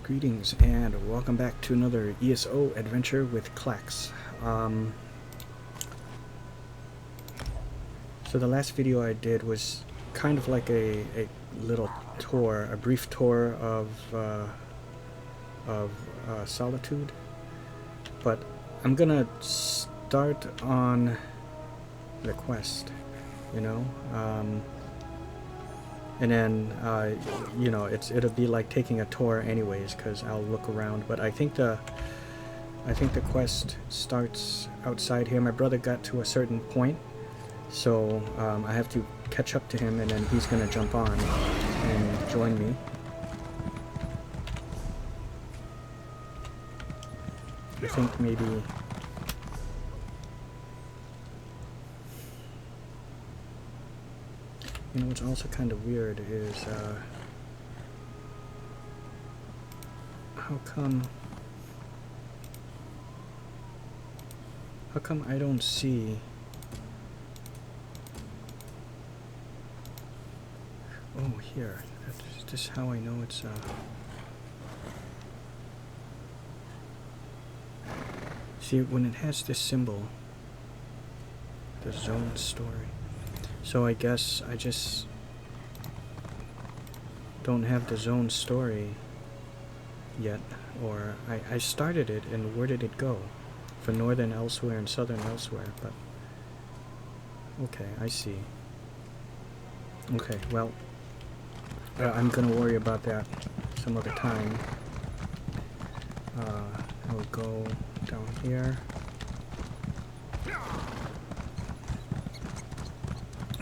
Greetings and welcome back to another ESO adventure with Clax. So the last video I did was kind of like a little tour, a brief tour of Solitude, but I'm gonna start on the quest, you know, and then you know, it'll be like taking a tour anyways, because I'll look around. But I think the quest starts outside here. My brother got to a certain point, so I have to catch up to him, and then he's gonna jump on and join me. I think maybe you know what's also kind of weird is how come I don't see here. That's just how I know it's see, when it has this symbol, the zone story. So I guess I just don't have the zone story yet, or I started it, and where did it go? For northern elsewhere and southern elsewhere, but okay, I see. Okay, well, I'm gonna worry about that some other time. I will go down here.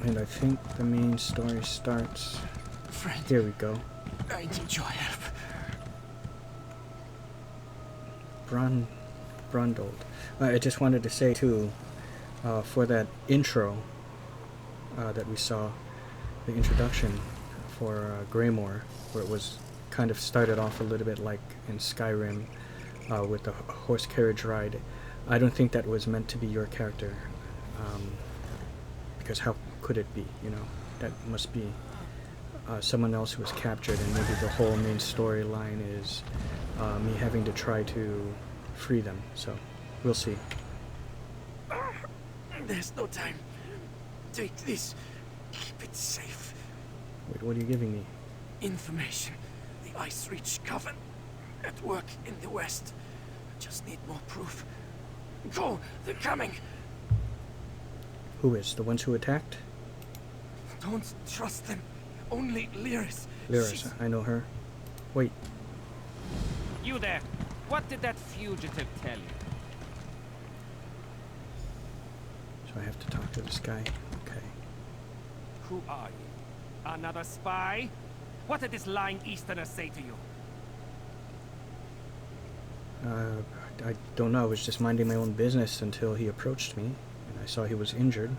And I think the main story starts... Friend, here we go. I need your help. Brundled. I just wanted to say too, for that intro that we saw, the introduction for Greymoor, where it was kind of started off a little bit like in Skyrim with the horse carriage ride. I don't think that was meant to be your character, because how could it be? You know, that must be someone else who was captured, and maybe the whole main storyline is me having to try to free them. So we'll see. There's no time. Take this. Keep it safe. Wait, what are you giving me? Information. The Ice Reach Coven at work in the west. Just need more proof. Go! They're coming! Who is? The ones who attacked? Don't trust them. Only Lyris. Lyris, I know her. Wait. You there! What did that fugitive tell you? So I have to talk to this guy. Okay. Who are you? Another spy? What did this lying Easterner say to you? I don't know. I was just minding my own business until he approached me, and I saw he was injured.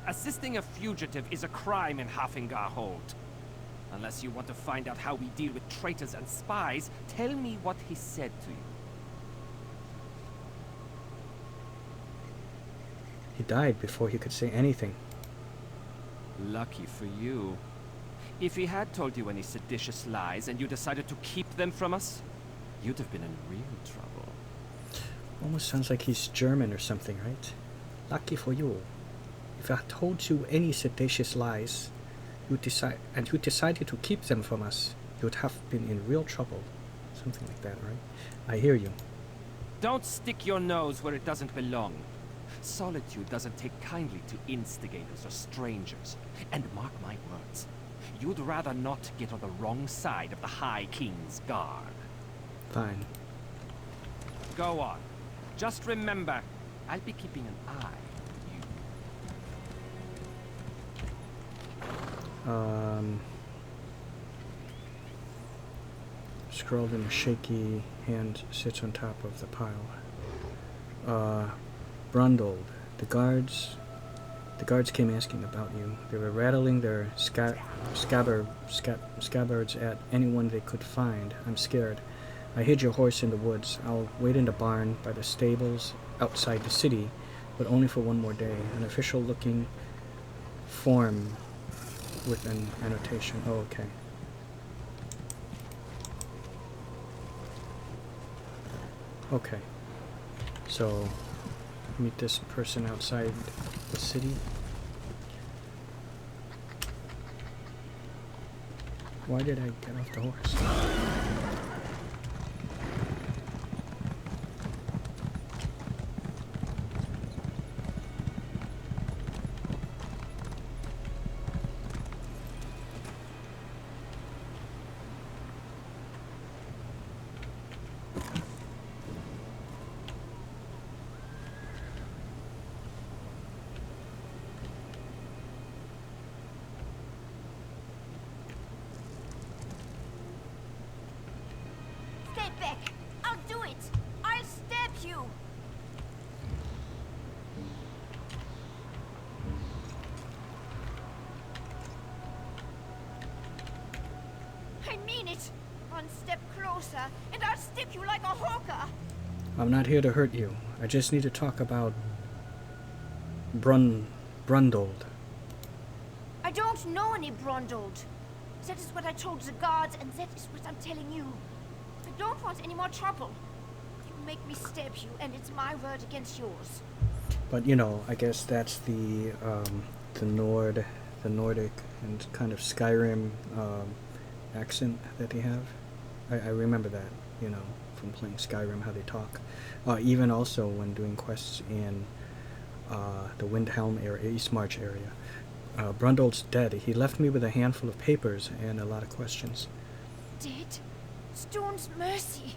Assisting a fugitive is a crime in Hafingar Hold. Unless you want to find out how we deal with traitors and spies, tell me what he said to you. He died before he could say anything. Lucky for you. If he had told you any seditious lies and you decided to keep them from us, you'd have been in real trouble. Almost sounds like he's German or something, right? Lucky for you. If I told you any seditious lies, you decided to keep them from us, you'd have been in real trouble. Something like that, right? I hear you. Don't stick your nose where it doesn't belong. Solitude doesn't take kindly to instigators or strangers. And mark my words, you'd rather not get on the wrong side of the High King's guard. Fine. Go on. Just remember, I'll be keeping an eye on you. Scrawled in a shaky hand sits on top of the pile. Brundled. The guards came asking about you. They were rattling their scabbards at anyone they could find. I'm scared. I hid your horse in the woods. I'll wait in the barn by the stables outside the city, but only for one more day. An official-looking form with an annotation. Oh, okay. Okay. So, meet this person outside the city. Why did I get off the horse? Stay back! I'll do it! I'll stab you! I mean it! One step closer, and I'll stab you like a hawker! I'm not here to hurt you. I just need to talk about Brundold. I don't know any Brundold. That is what I told the guards, and that is what I'm telling you. I don't want any more trouble. You make me stab you, and it's my word against yours. But you know, I guess that's the Nordic and kind of Skyrim accent that they have. I remember that, you know, from playing Skyrim, how they talk. Even also when doing quests in the Windhelm area, East March area. Brundold's dead. He left me with a handful of papers and a lot of questions. Dead? Stone's mercy.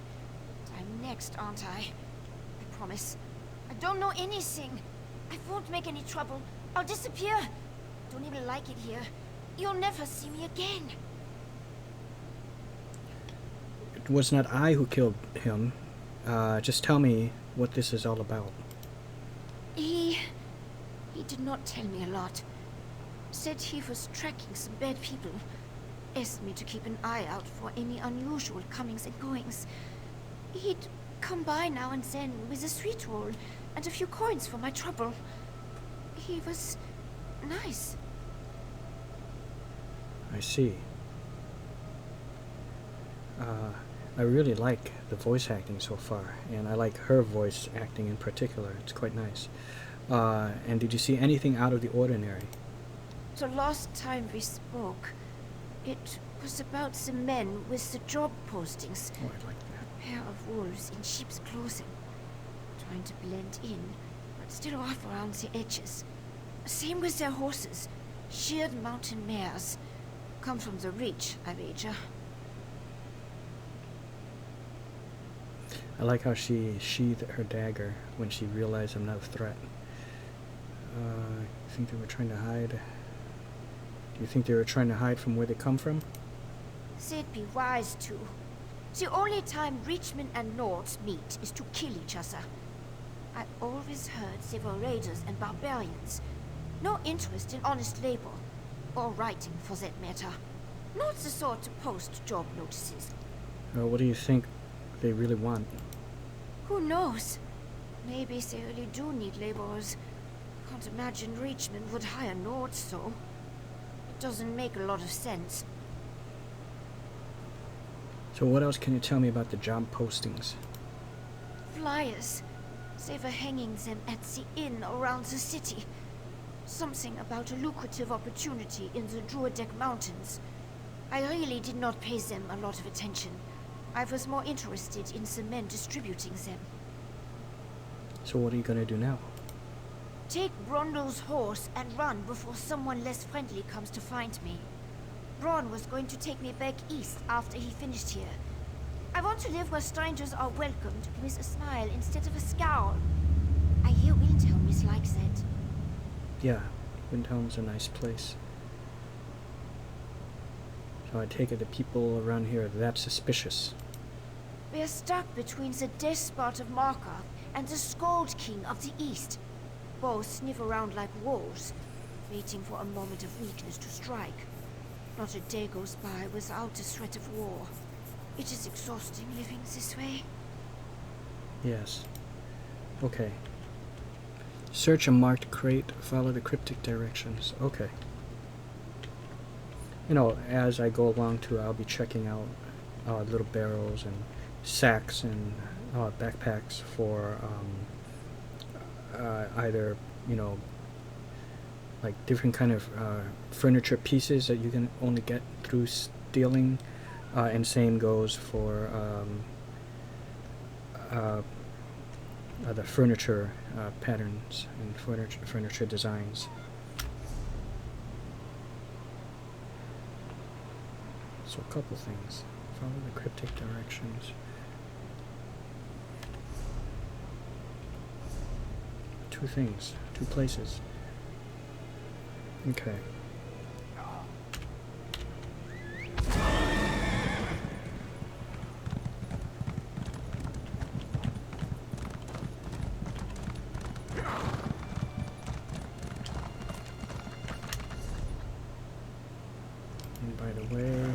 I'm next, aren't I? I promise. I don't know anything. I won't make any trouble. I'll disappear. Don't even like it here. You'll never see me again. It was not I who killed him. Just tell me what this is all about. He did not tell me a lot. Said he was tracking some bad people. Asked me to keep an eye out for any unusual comings and goings. He'd come by now and then with a sweet roll and a few coins for my trouble. He was nice. I see. I really like the voice acting so far, and I like her voice acting in particular. It's quite nice. And did you see anything out of the ordinary? The last time we spoke, it was about the men with the job postings. Oh, I like that. Pair of wolves in sheep's clothing. Trying to blend in, but still off around the edges. Same with their horses. Sheared mountain mares. Come from the Reach, I wager. I like how she sheathed her dagger when she realized I'm not a threat. I think they were trying to hide. Do you think they were trying to hide from where they come from? They'd be wise to. The only time Reachmen and Nords meet is to kill each other. I always heard they were raiders and barbarians. No interest in honest labor. Or writing, for that matter. Not the sort to post job notices. What do you think they really want? Who knows? Maybe they really do need laborers. Can't imagine Reachmen would hire Nords, though. It doesn't make a lot of sense. So what else can you tell me about the job postings? Flyers. They were hanging them at the inn around the city. Something about a lucrative opportunity in the Druidek Mountains. I really did not pay them a lot of attention. I was more interested in the men distributing them. So what are you gonna do now? Take Brundle's horse and run before someone less friendly comes to find me. Braun was going to take me back east after he finished here. I want to live where strangers are welcomed with a smile instead of a scowl. I hear Windhelm is like that. Yeah, Windhelm's a nice place. So I take it the people around here are that suspicious. We're stuck between the despot of Markov and the Scold King of the East. Both sniff around like wolves, waiting for a moment of weakness to strike. Not a day goes by without a threat of war. It is exhausting living this way. Yes. Okay. Search a marked crate, follow the cryptic directions. Okay. You know, as I go along too, I'll be checking out little barrels and sacks and backpacks for either, you know, like different kind of furniture pieces that you can only get through stealing, and same goes for the furniture patterns and furniture designs. So a couple things. Follow the cryptic directions. Two things, two places. Okay. And by the way,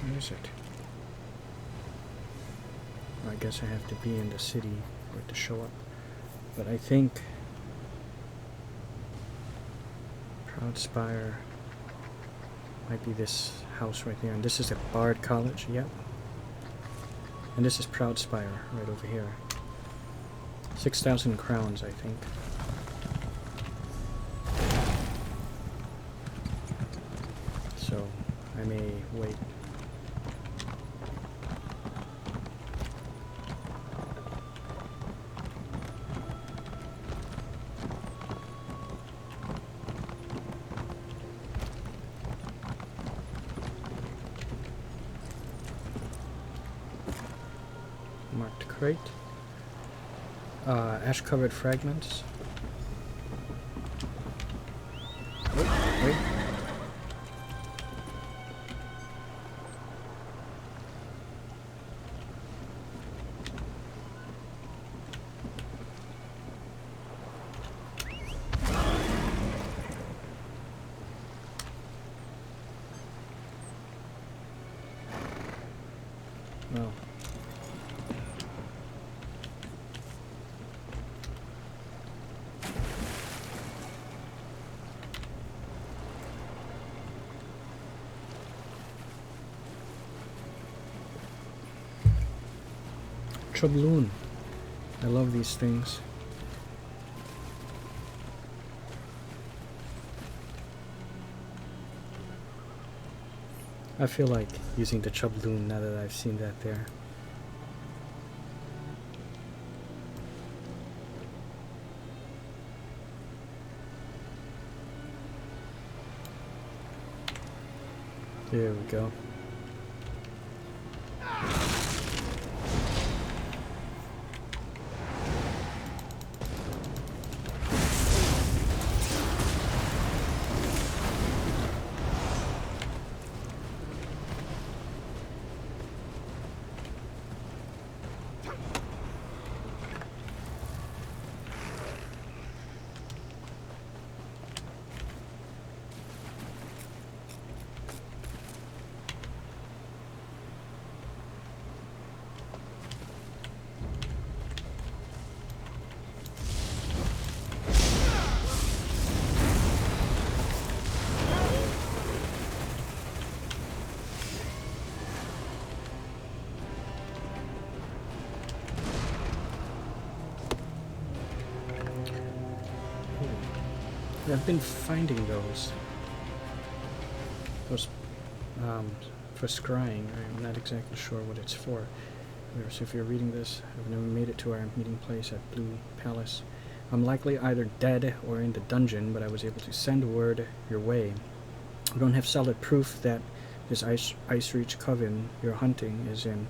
where is it? I guess I have to be in the city for it to show up. But I think Proudspire might be this house right there. And this is a Bard College, yep. And this is Proudspire right over here. 6,000 crowns, I think. So I may wait. Marked crate. Ash-covered fragments. Wait. Well. Trebloon. I love these things. I feel like using the Trebloon now that I've seen that there. There we go. I've been finding those for scrying. I'm not exactly sure what it's for. So if you're reading this, I've never made it to our meeting place at Blue Palace. I'm likely either dead or in the dungeon, but I was able to send word your way. I don't have solid proof that this Ice Reach coven you're hunting is in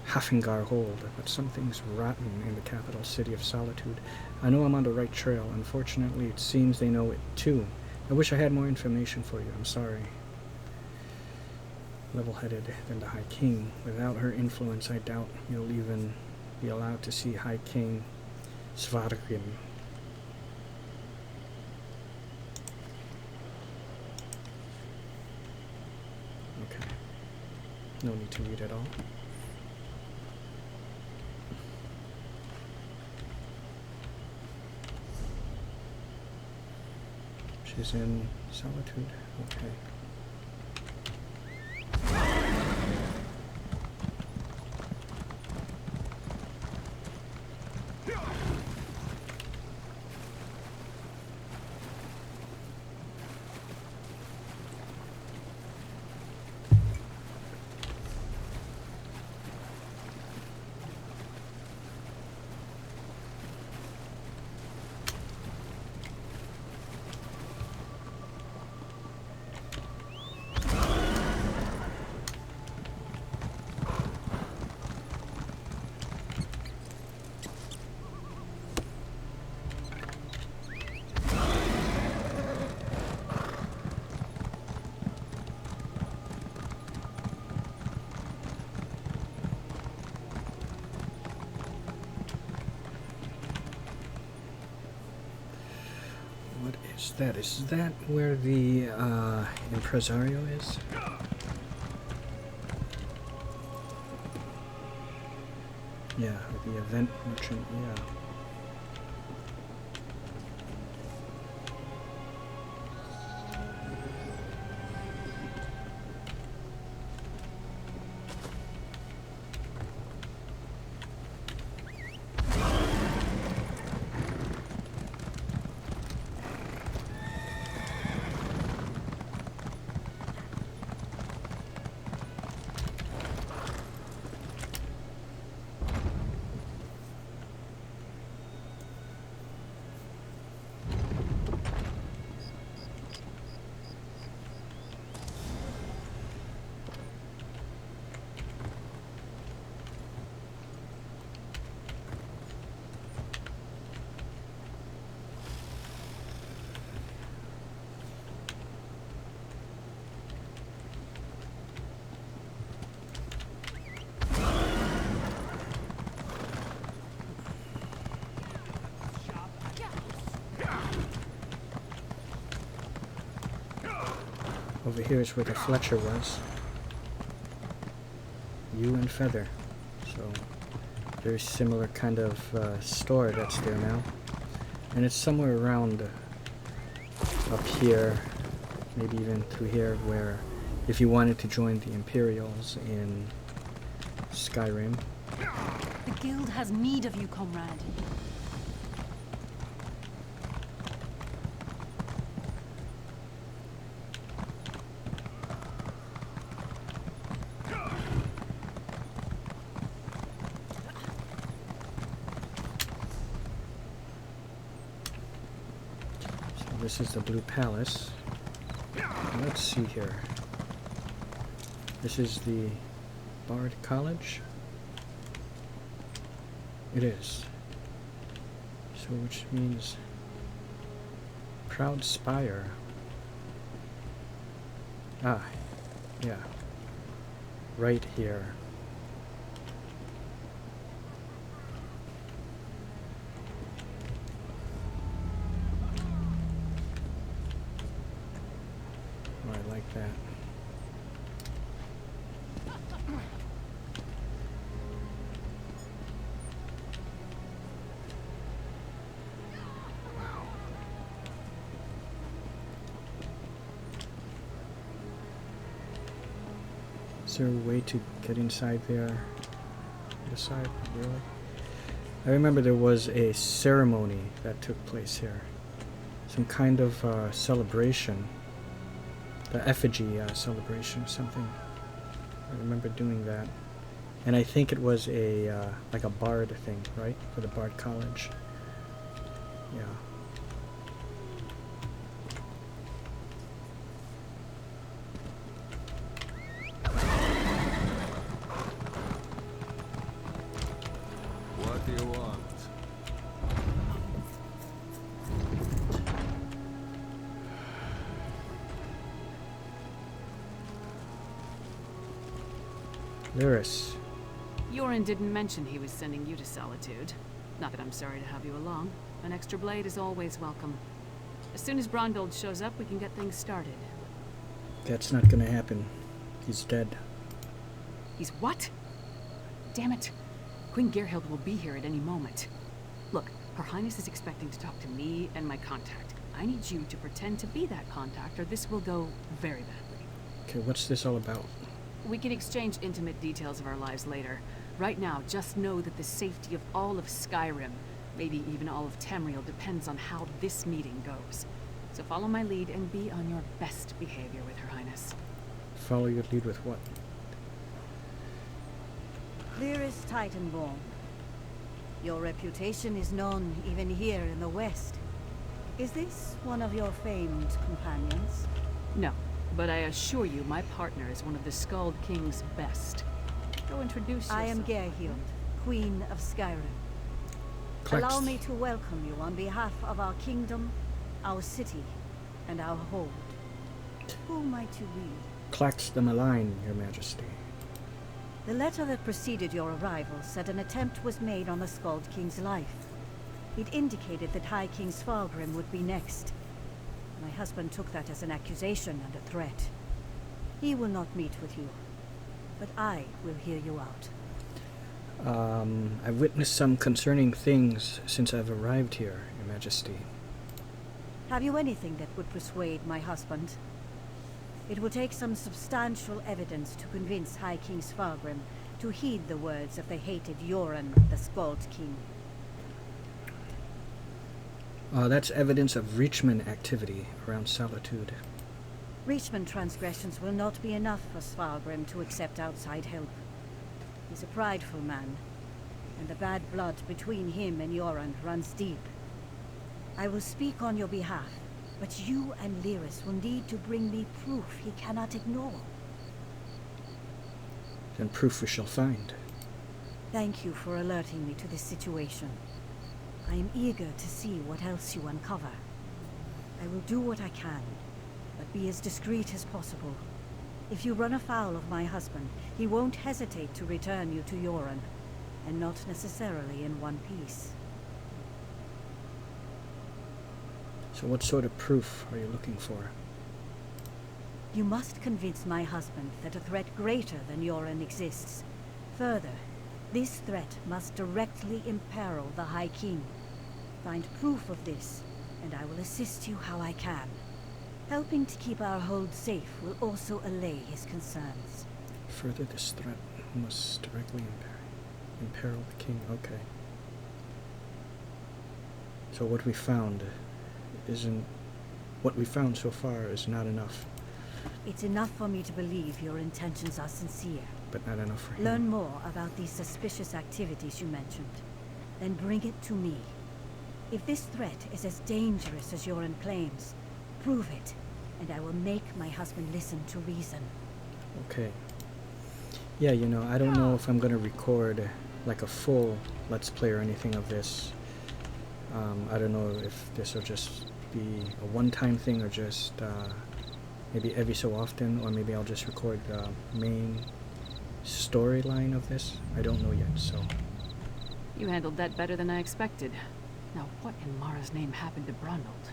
Hafengar Hold, but something's rotten in the capital city of Solitude. I know I'm on the right trail. Unfortunately, it seems they know it too. I wish I had more information for you. I'm sorry. Level-headed than the High King. Without her influence, I doubt you'll even be allowed to see High King Svargrim. Okay. No need to read at all. She's in Solitude. Okay. What's that? Is that where the impresario is? Yeah, or the event merchant, yeah. Over here is where the Fletcher was. Yew and Feather. So, very similar kind of store that's there now. And it's somewhere around up here, maybe even through here, where if you wanted to join the Imperials in Skyrim. The guild has need of you, comrade. This is the Blue Palace. Let's see here. This is the Bard College. It is. So which means Proud Spire. Ah, yeah. Right here. I like that. Wow. Is there a way to get inside there? This side, really? I remember there was a ceremony that took place here. Some kind of celebration. The effigy celebration or something. I remember doing that. And I think it was a like a bard thing, right? For the Bard College. Yeah. What do you want? Lyris. Yorin didn't mention he was sending you to Solitude. Not that I'm sorry to have you along. An extra blade is always welcome. As soon as Brondgold shows up, we can get things started. That's not gonna happen. He's dead. He's what? Damn it. Queen Gerhild will be here at any moment. Look, Her Highness is expecting to talk to me and my contact. I need you to pretend to be that contact, or this will go very badly. Okay, what's this all about? We can exchange intimate details of our lives later. Right now, just know that the safety of all of Skyrim, maybe even all of Tamriel, depends on how this meeting goes. So follow my lead and be on your best behavior with Her Highness. Follow your lead with what? Lyris Titanborn. Your reputation is known even here in the West. Is this one of your famed companions? No, but I assure you my partner is one of the Skald King's best. Go introduce yourself. I am Gerhild, Queen of Skyrim. Allow me to welcome you on behalf of our kingdom, our city, and our hold. Who might you be? Clax the Malign, Your Majesty. The letter that preceded your arrival said an attempt was made on the Skald King's life. It indicated that High King Svalgrim would be next. My husband took that as an accusation and a threat. He will not meet with you, but I will hear you out. I've witnessed some concerning things since I've arrived here, Your Majesty. Have you anything that would persuade my husband? It will take some substantial evidence to convince High King Skyrim to heed the words of the hated Yoren, the Skald King. That's evidence of Reachman activity around Solitude. Reachman transgressions will not be enough for Skyrim to accept outside help. He's a prideful man, and the bad blood between him and Yoren runs deep. I will speak on your behalf, but you and Lyris will need to bring me proof he cannot ignore. Then proof we shall find. Thank you for alerting me to this situation. I am eager to see what else you uncover. I will do what I can, but be as discreet as possible. If you run afoul of my husband, he won't hesitate to return you to Yoren, and not necessarily in one piece. So what sort of proof are you looking for? You must convince my husband that a threat greater than Yoren exists. Further, this threat must directly imperil the High King. Find proof of this, and I will assist you how I can. Helping to keep our hold safe will also allay his concerns. Further, this threat must directly imperil the king. Okay. So what we found so far is not enough. It's enough for me to believe your intentions are sincere. But not enough for him. Learn more about these suspicious activities you mentioned. Then bring it to me. If this threat is as dangerous as Yoren claims, prove it, and I will make my husband listen to reason. Okay. Yeah, you know, I don't know if I'm gonna record like a full Let's Play or anything of this. I don't know if this will just be a one-time thing or just maybe every so often, or maybe I'll just record the main storyline of this. I don't know yet, so. You handled that better than I expected. Now, what in Mara's name happened to Brunhild?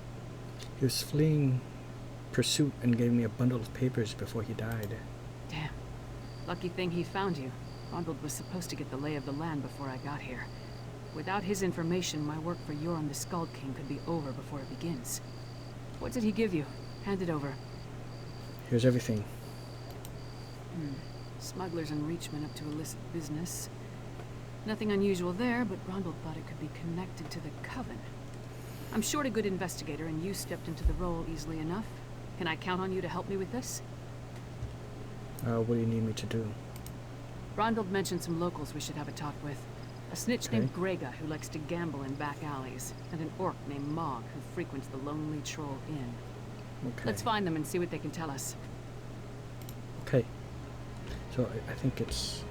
He was fleeing pursuit and gave me a bundle of papers before he died. Damn. Lucky thing he found you. Brunhild was supposed to get the lay of the land before I got here. Without his information, my work for Yoren the Skald King could be over before it begins. What did he give you? Hand it over. Here's everything. Smugglers and Reachmen up to illicit business. Nothing unusual there, but Brunhild thought it could be connected to the Coven. I'm short a good investigator, and you stepped into the role easily enough. Can I count on you to help me with this? What do you need me to do? Brunhild mentioned some locals we should have a talk with. A snitch named Grega who likes to gamble in back alleys, and an orc named Mog who frequents the Lonely Troll Inn. Okay. Let's find them and see what they can tell us. Okay. So I think it's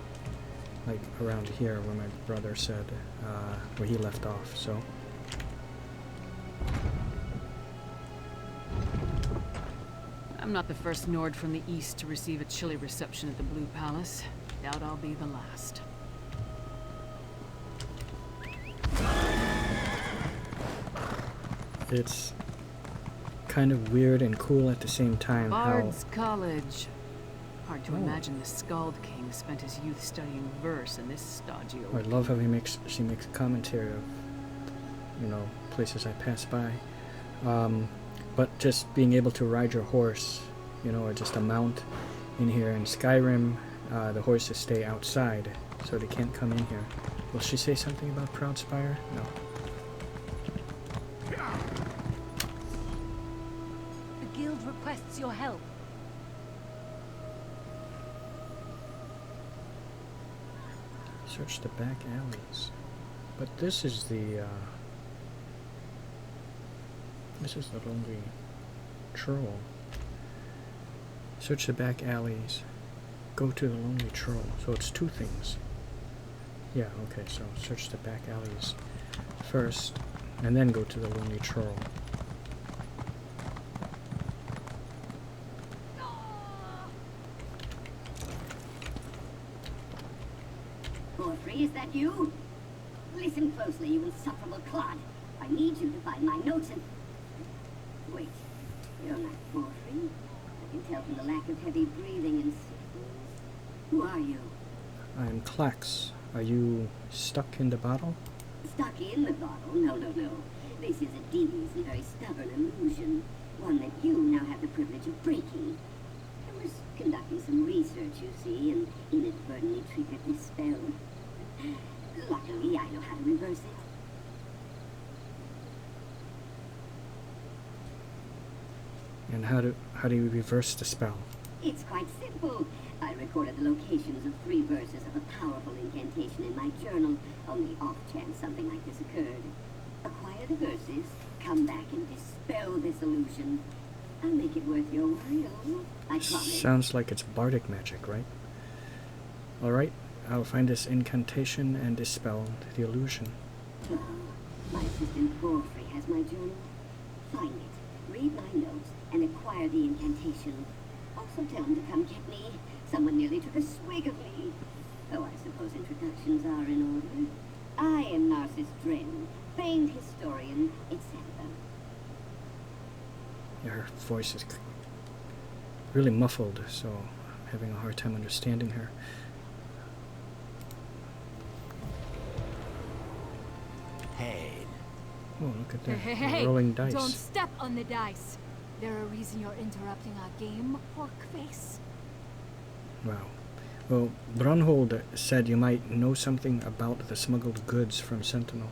like around here where my brother said, where he left off, so. I'm not the first Nord from the east to receive a chilly reception at the Blue Palace. Doubt I'll be the last. It's kind of weird and cool at the same time. Bard's College. Hard to imagine the Skald King spent his youth studying verse in this stodgy old... I love how she makes commentary of, you know, places I pass by. But just being able to ride your horse, you know, or just a mount in here. In Skyrim, the horses stay outside, so they can't come in here. Will she say something about Proudspire? No. The guild requests your help. Search the back alleys. But this is the Lonely Troll. Search the back alleys. Go to the Lonely Troll. So it's two things. Yeah, okay, so search the back alleys first, and then go to the Lonely Troll. Is that you? Listen closely, you insufferable clod. I need you to find my notes and... Wait. You're not Porphyry. I can tell from the lack of heavy breathing and sickness. Who are you? I'm Klax. Are you stuck in the bottle? Stuck in the bottle? No, no, no. This is a devious and very stubborn illusion. One that you now have the privilege of breaking. I was conducting some research, you see, and inadvertently triggered this spell. Luckily, I know how to reverse it. And how do you reverse the spell? It's quite simple. I recorded the locations of 3 verses of a powerful incantation in my journal on the off chance something like this occurred. Acquire the verses, come back and dispel this illusion. I'll make it worth your while. I promise. Sounds like it's bardic magic, right? Alright, I'll find this incantation and dispel the illusion. Well, my assistant Porphyry has my journal. Find it, read my notes, and acquire the incantation. Also tell him to come get me. Someone nearly took a swig of me. Oh, I suppose introductions are in order. I am Narcissus Dren, famed historian, etc. Yeah, her voice is really muffled, so I'm having a hard time understanding her. Hey. Oh, look at that. Hey, Rolling dice. don't step on the dice. There a reason you're interrupting our game, pork face? Wow. Well, Brunhold said you might know something about the smuggled goods from Sentinel.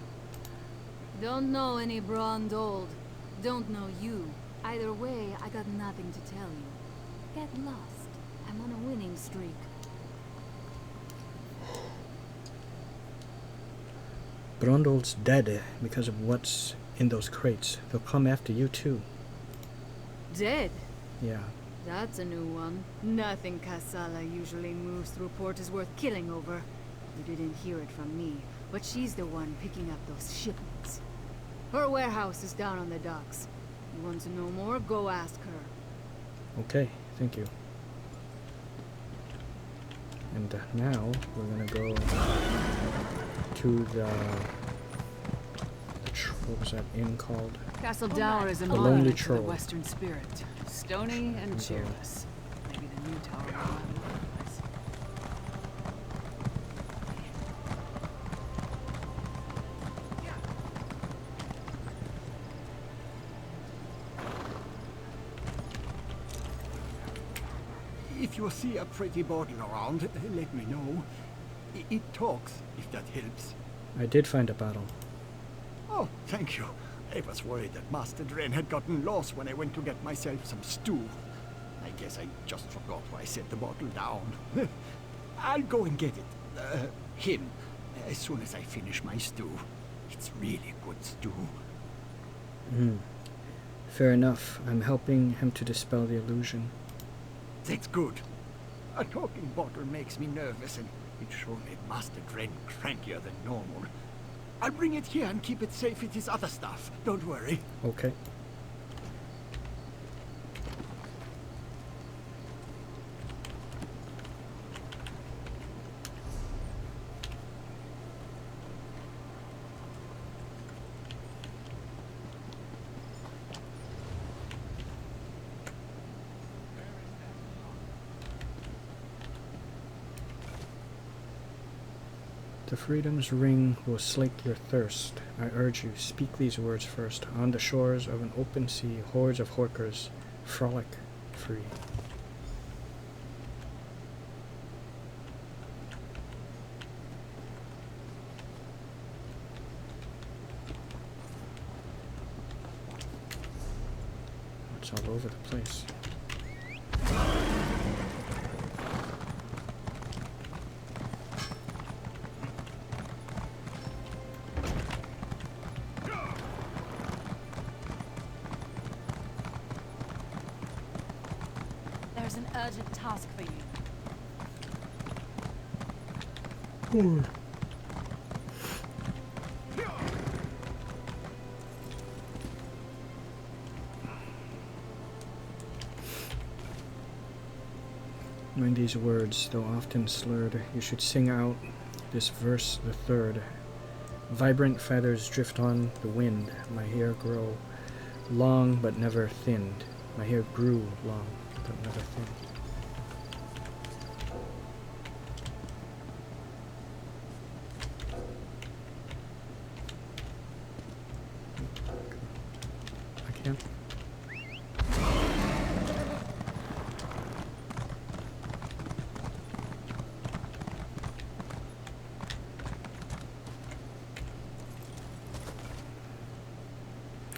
Don't know any Brunhold. Don't know you. Either way, I got nothing to tell you. Get lost. I'm on a winning streak. Brunhold's dead because of what's in those crates. They'll come after you too. Dead? Yeah. That's a new one. Nothing Kasala usually moves through port is worth killing over. You didn't hear it from me, but she's the one picking up those shipments. Her warehouse is down on the docks. You want to know more? Go ask her. Okay, thank you. And now we're gonna go to the what was that inn called? Castle Dower is a The Lonely monument to the Troll. Western spirit. Stony and cheerless. Maybe the new tower will have otherwise. If you see a pretty bottle around, let me know. It talks, if that helps. I did find a bottle. Oh, thank you. I was worried that Master Dren had gotten lost when I went to get myself some stew. I guess I just forgot where I set the bottle down. I'll go and get it. Him. As soon as I finish my stew. It's really good stew. Fair enough. I'm helping him to dispel the illusion. That's good. A talking bottle makes me nervous, and it sure made Master Dren crankier than normal. I'll bring it here and keep it safe with his other stuff. Don't worry. Okay. The freedom's ring will slake your thirst. I urge you, speak these words first. On the shores of an open sea, hordes of horkers frolic free. It's all over the place. There's an urgent task for you. Mind these words, though often slurred, you should sing out this verse, the third. Vibrant feathers drift on the wind, my hair grow long but never thinned. My hair grew long. Another thing. I can't.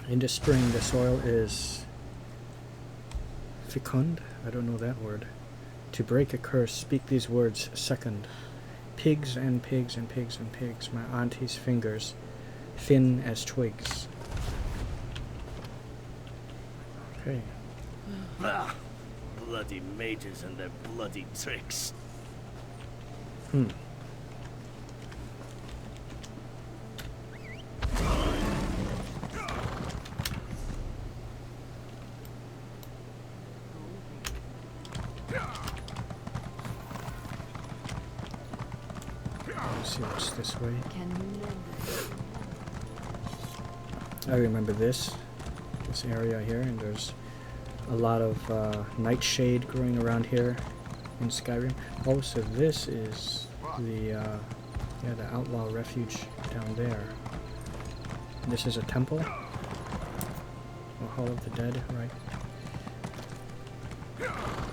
In the spring, the soil is fecund. I don't know that word. To break a curse, speak these words second. Pigs and pigs and pigs and pigs. My auntie's fingers, thin as twigs. Okay. Ah, bloody mages and their bloody tricks. Hmm. Let's see what's this way. I remember this area here, and there's a lot of nightshade growing around here in Skyrim. Also, this is the the outlaw refuge down there. This is a temple, or Hall of the Dead, right?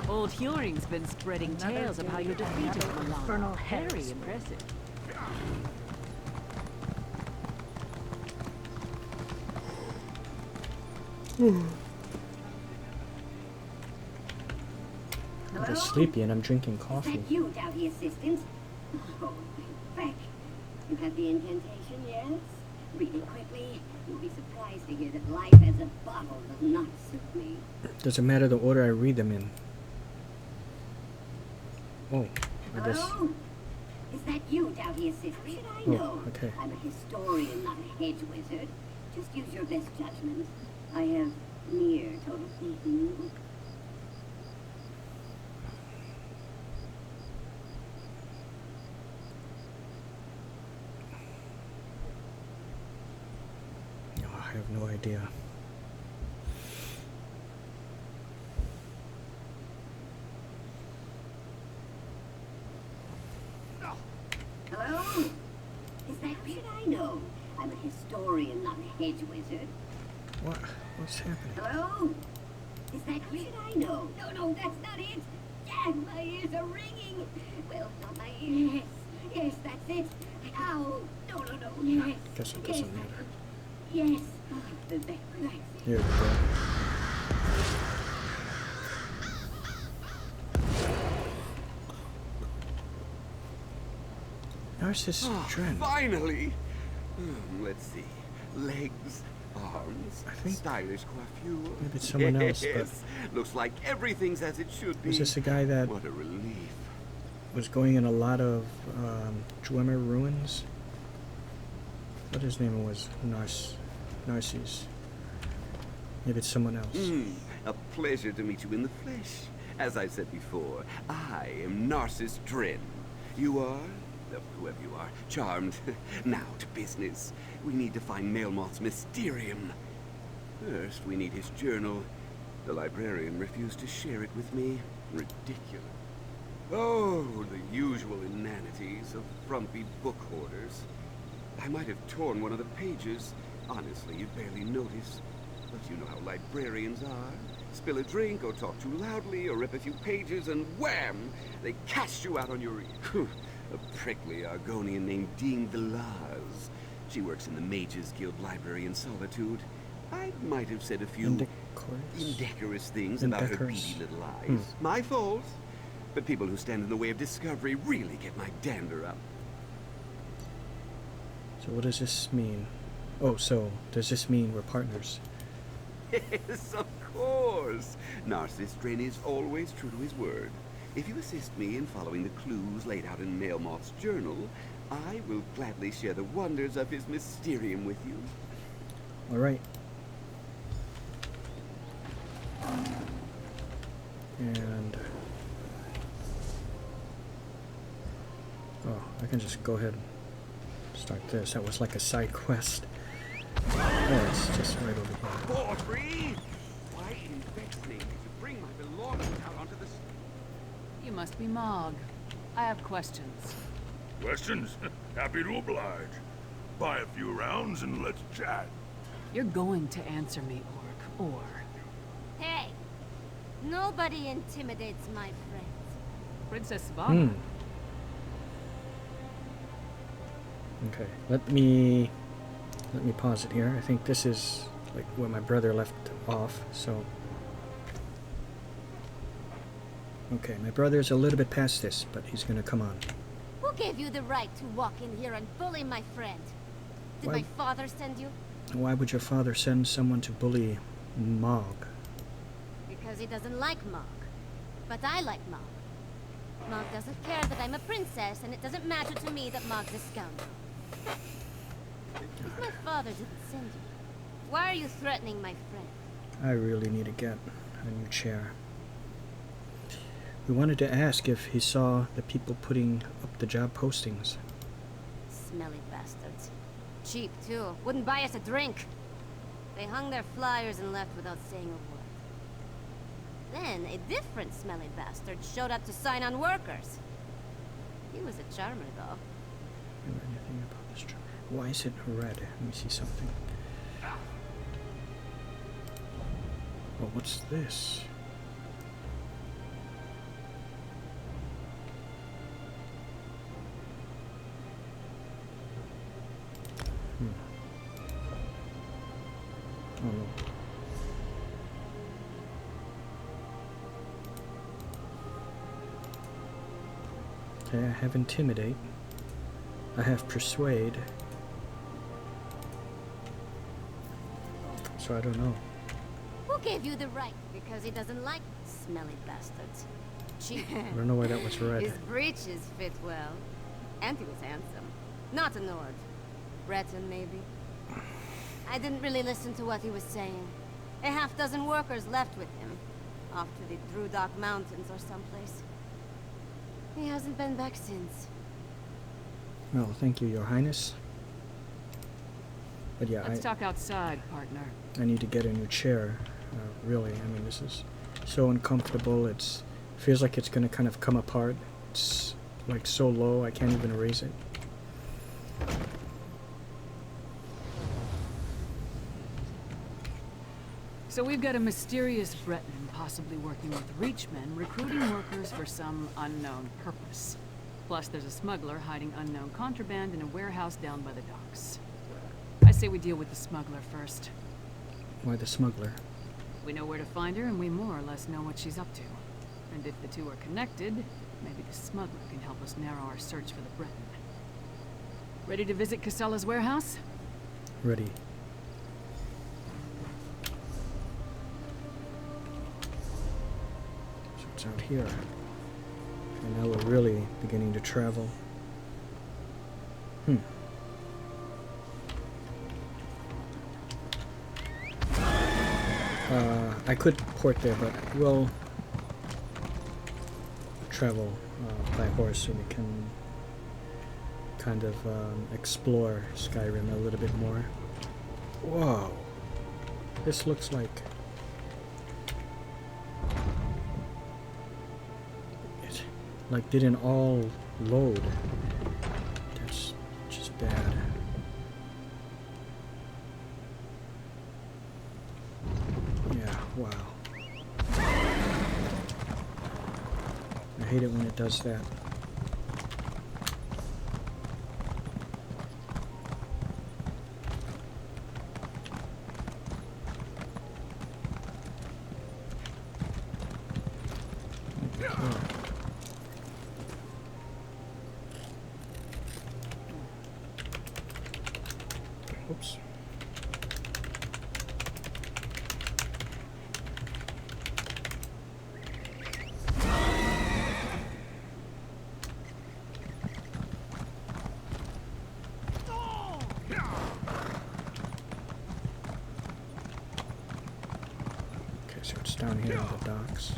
Old Huring's been spreading tales of how you defeated Milan. Very impressive. I'm just sleepy and I'm drinking Is coffee. that you, Doughty Assistant? Oh, Beck. You have the incantation, yes? Read it quickly. You'll be surprised to hear that life as a bottle does not suit me. Doesn't matter the order I read them in. Oh, I guess. Hello? Is that you, Doughty Assistant? How should I know? Okay. I'm a historian, not a hedge wizard. Just use your best judgment. I have near total faith in you. Oh, I have no idea. Hello? Is that how should I know? I'm a historian, not a hedge wizard. What? What's happening? Hello? Is that how should I know? No, that's not it. Yeah, my ears are ringing. Well, not my ears. Yes, that's it. Ow. No. Yes. Guess it doesn't matter. Yes. Oh, the back. Here we go. Narcissus Dren. Finally! Let's see. Legs, arms, I think stylish coiffure. maybe it's someone else, but Yes. Looks like everything's as it should be. was this a guy that What a relief. was going in a lot of Greymoor ruins? What his name was? Narcissus. Maybe it's someone else. A pleasure to meet you in the flesh. As I said before, I am Narcissus Dren. You are? Whoever you are, charmed. Now to business. We need to find Melmoth's Mysterium. First, we need his journal. The librarian refused to share it with me. Ridiculous. Oh, the usual inanities of frumpy book hoarders. I might have torn one of the pages. Honestly, you'd barely notice. But you know how librarians are. Spill a drink, or talk too loudly, or rip a few pages, and wham! They cast you out on your ear. A prickly Argonian named Dean Velaz. She works in the Mages Guild Library in Solitude. I might have said a few indecorous things about her beady little eyes. My fault. But people who stand in the way of discovery really get my dander up. So what does this mean? Oh, so does this mean we're partners? Yes, of course. Narcissus Dren is always true to his word. If you assist me in following the clues laid out in Melmoth's journal, I will gladly share the wonders of his Mysterium with you. All right. And oh, I can just go ahead and start this. That was like a side quest. Oh, it's just right over here. Portree? Why in vexing to bring my belongings out onto the... You must be Mog. I have questions. Questions? Happy to oblige. Buy a few rounds and let's chat. You're going to answer me, Orc, or... Hey! Nobody intimidates my friends. Princess Savannah. Okay, let me pause it here. I think this is like where my brother left off, so... Okay, my brother's a little bit past this, but he's gonna come on. Who gave you the right to walk in here and bully my friend? Did my father send you? Why would your father send someone to bully Mog? Because he doesn't like Mog. But I like Mog. Mog doesn't care that I'm a princess, and it doesn't matter to me that Mog's a scoundrel. If my father didn't send you, why are you threatening my friend? I really need to get a new chair. We wanted to ask if he saw the people putting up the job postings. Smelly bastards. Cheap, too. Wouldn't buy us a drink. They hung their flyers and left without saying a word. Then, a different smelly bastard showed up to sign on workers. He was a charmer, though. You know anything about this job? Why is it red? Let me see something. Oh, what's this? Oh no. Okay, I have Intimidate. I have Persuade. So I don't know. Who gave you the right? Because he doesn't like smelly bastards. Cheap. I don't know why that was red. His breeches fit well. And he was handsome. Not a Nord. Breton, maybe. I didn't really listen to what he was saying. A half-dozen workers left with him. Off to the Drudok Mountains or someplace. He hasn't been back since. Well, thank you, Your Highness. But yeah, Let's talk outside, partner. I need to get a new chair. Really, I mean, this is so uncomfortable. It feels like it's gonna kind of come apart. It's like so low, I can't even raise it. So we've got a mysterious Breton possibly working with Reachmen, recruiting workers for some unknown purpose. Plus there's a smuggler hiding unknown contraband in a warehouse down by the docks. I say we deal with the smuggler first. Why the smuggler? We know where to find her, and we more or less know what she's up to. And if the two are connected, maybe the smuggler can help us narrow our search for the Breton. Ready to visit Casella's warehouse? Ready. So it's out here. And now we're really beginning to travel. I could port there, but we'll travel by horse so we can kind of explore Skyrim a little bit more. Whoa! This looks like it didn't all load. That's just bad. Yeah, wow. I hate it when it does that. Oops. Okay, so it's down here on the docks.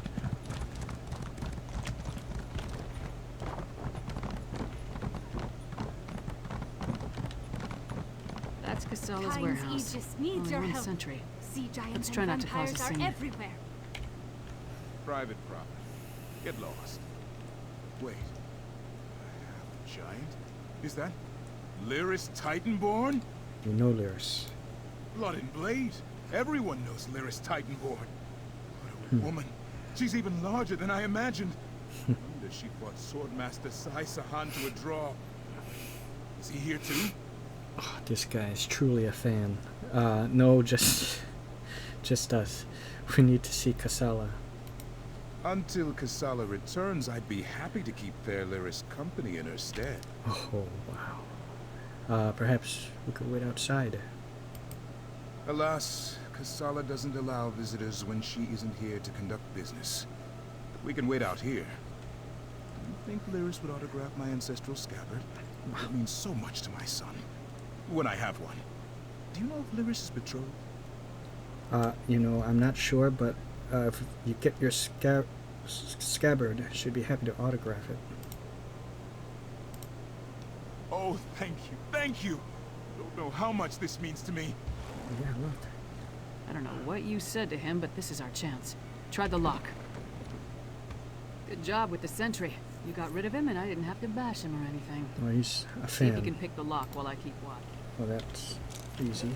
That's Casella's warehouse. Aegis needs Only your one help. sentry. Sea giants Let's try and not to cause a vampires are scene. everywhere. private property. Get lost. Wait. A giant? Is that Lyris Titanborn? You know Lyris. Blood and Blade. Everyone knows Lyris Titanborn. What a woman. She's even larger than I imagined. I wonder she fought Swordmaster Sai Sahan to a draw. Is he here too? Oh, this guy is truly a fan. No, just us. We need to see Kassala. Until Kassala returns, I'd be happy to keep fair Lyris company in her stead. Oh, wow. Perhaps we could wait outside. Alas, Kassala doesn't allow visitors when she isn't here to conduct business. We can wait out here. Do you think Lyris would autograph my ancestral scabbard? It means so much to my son. When I have one. Do you know if Lyris is betrothed? You know, I'm not sure, but if you get your scabbard, I should be happy to autograph it. Oh, thank you, thank you! Don't know how much this means to me. Yeah, look. I don't know what you said to him, but this is our chance. Try the lock. Good job with the sentry. You got rid of him and I didn't have to bash him or anything. Well, he's a fan. See if you can pick the lock while I keep watch. Well, that's easy.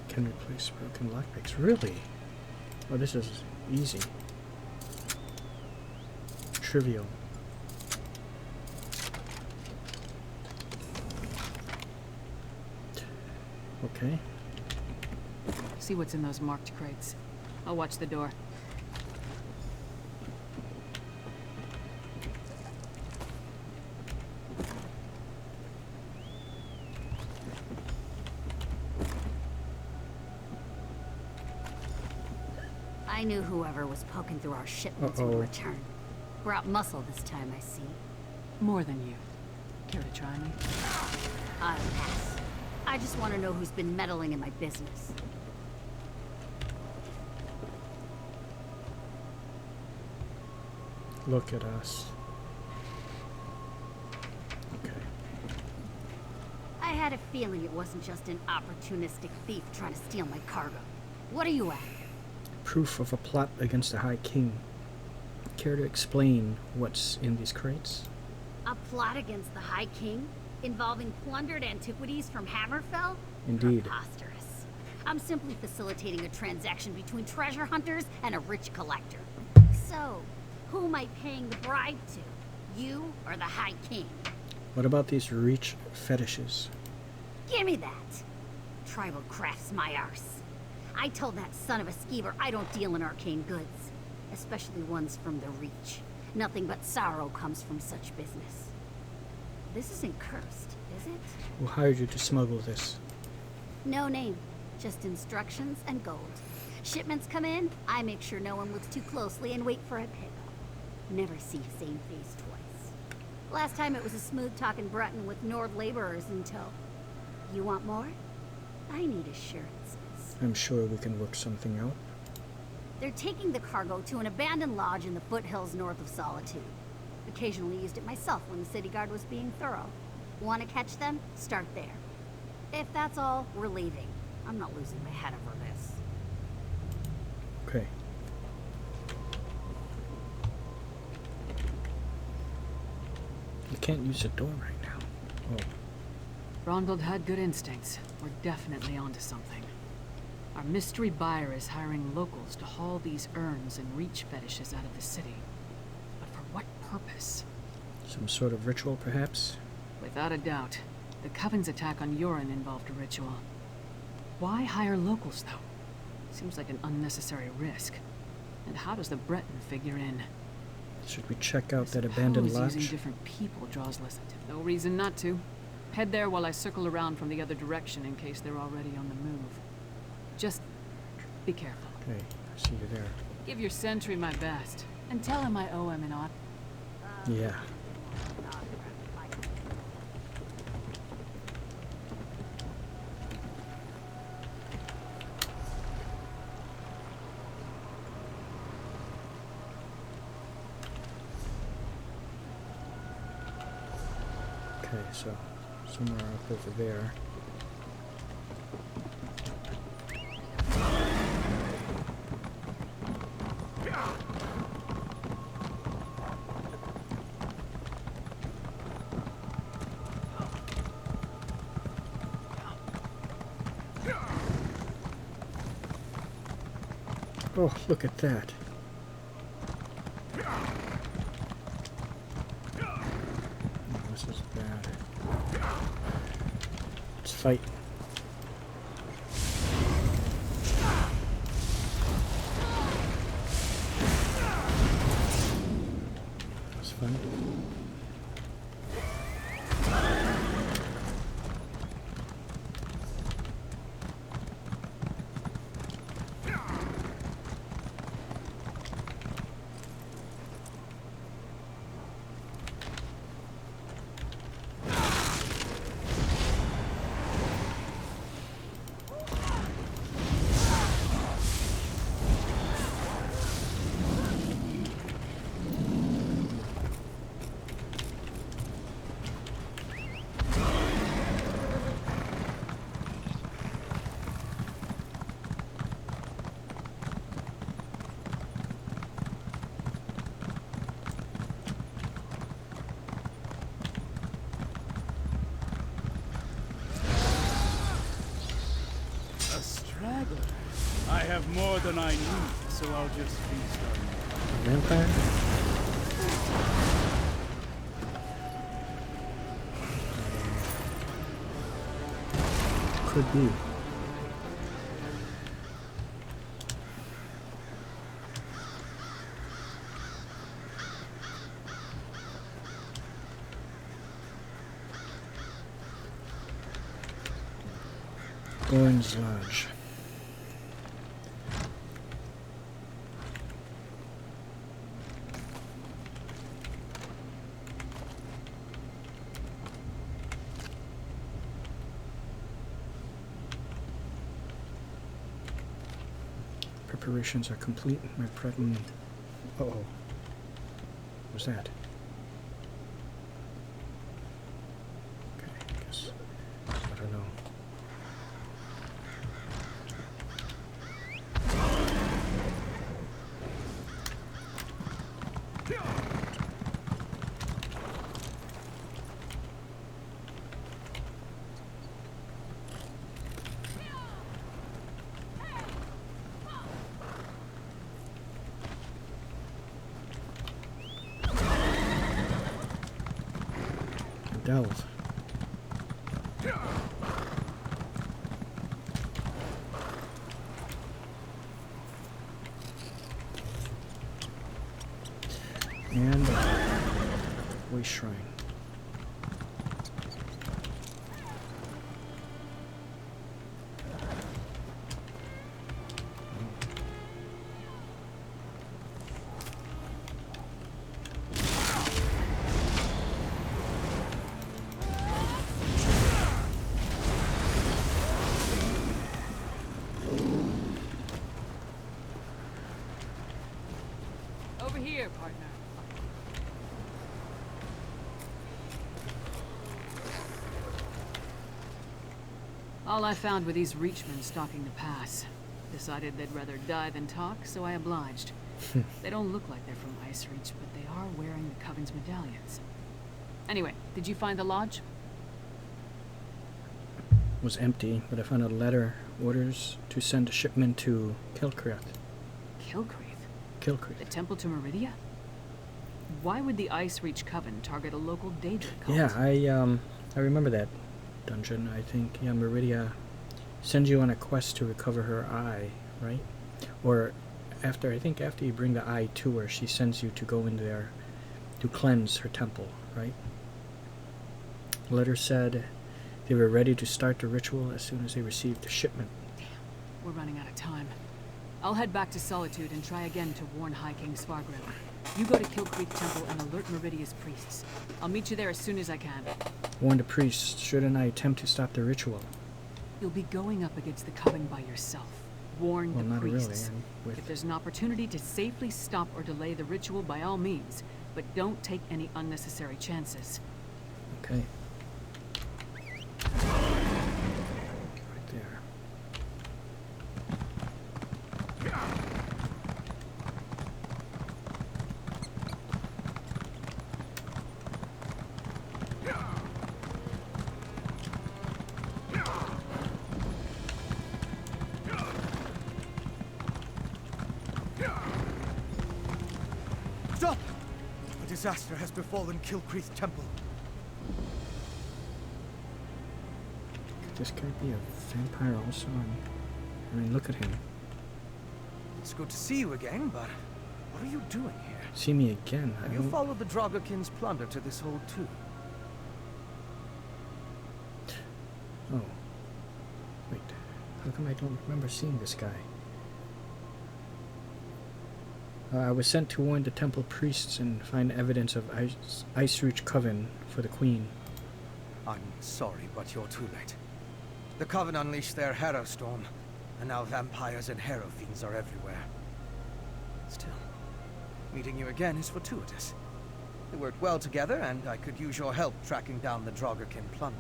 Can replace broken lockpicks. Really? Oh, this is easy. Trivial. Okay. See what's in those marked crates. I'll watch the door. I knew whoever was poking through our shipments would return. Brought muscle this time, I see. More than you. Care to try me? I'll pass. I just want to know who's been meddling in my business. Look at us. Okay. I had a feeling it wasn't just an opportunistic thief trying to steal my cargo. What are you after? Proof of a plot against the High King. Care to explain what's in these crates? A plot against the High King? Involving plundered antiquities from Hammerfell? Indeed. Preposterous. I'm simply facilitating a transaction between treasure hunters and a rich collector. So, who am I paying the bribe to? You or the High King? What about these reach fetishes? Give me that! Tribal craft's my arse. I told that son of a skeever I don't deal in arcane goods. Especially ones from the Reach. Nothing but sorrow comes from such business. This isn't cursed, is it? Who hired you to smuggle this? No name. Just instructions and gold. Shipments come in, I make sure no one looks too closely and wait for a pickup. Never see same face twice. Last time it was a smooth-talking Breton with Nord laborers in tow. You want more? I need assurances. I'm sure we can work something out. They're taking the cargo to an abandoned lodge in the foothills north of Solitude. Occasionally used it myself when the city guard was being thorough. Want to catch them? Start there. If that's all, we're leaving. I'm not losing my head over this. Okay. You can't use the door right now. Oh. Ronald had good instincts. We're definitely onto something. Our mystery buyer is hiring locals to haul these urns and reach fetishes out of the city. But for what purpose? Some sort of ritual, perhaps? Without a doubt. The Coven's attack on Yoren involved a ritual. Why hire locals, though? Seems like an unnecessary risk. And how does the Breton figure in? Should we check out that abandoned lodge? Using different people draws less attention. No reason not to. Head there while I circle around from the other direction in case they're already on the move. Just be careful. Okay, I see you there. Give your sentry my best, and tell him I owe him an odd. Yeah. Okay, so somewhere up over there. Oh, look at that. Oh, this is bad. Let's fight. That's fun. I have more than I need, so I'll just feast on you. Vampire? Could be. Orange Lodge. Preparations are complete. My pregnant. Uh-oh. What was that? Okay, I guess. I don't know. Delve. And Voice Shrine. Over here, partner. All I found were these Reachmen stalking the pass. Decided they'd rather die than talk, so I obliged. They don't look like they're from Ice Reach, but they are wearing the Coven's medallions. Anyway, did you find the lodge? It was empty, but I found a letter. Orders to send a shipment to Kilcreath. Kilcreath? Kilcreath. The temple to Meridia? Why would the Ice Reach Coven target a local Daedra cult? Yeah, I remember that dungeon. I think Meridia sends you on a quest to recover her eye, right? Or after you bring the eye to her, she sends you to go in there to cleanse her temple, right? The letter said they were ready to start the ritual as soon as they received the shipment. Damn, we're running out of time. I'll head back to Solitude and try again to warn High King Svargrim. You go to Kilcreath Temple and alert Meridia's priests. I'll meet you there as soon as I can. Warn the priests, shouldn't I attempt to stop the ritual? You'll be going up against the Coven by yourself. Warn the priests. Really. If there's an opportunity to safely stop or delay the ritual, by all means. But don't take any unnecessary chances. Okay. Right there. Stop! A disaster has befallen Kilcreath Temple. Could this guy be a vampire also? I mean, look at him. It's good to see you again, but what are you doing here? See me again? Have you followed the Draugr-kin's plunder to this hold too? Oh. Wait. How come I don't remember seeing this guy? I was sent to warn the temple priests and find evidence of Icereach Coven for the Queen. I'm sorry, but you're too late. The Coven unleashed their Harrow Storm, and now vampires and Harrow Fiends are everywhere. Still, meeting you again is fortuitous. We worked well together, and I could use your help tracking down the Draugr-kin plunder.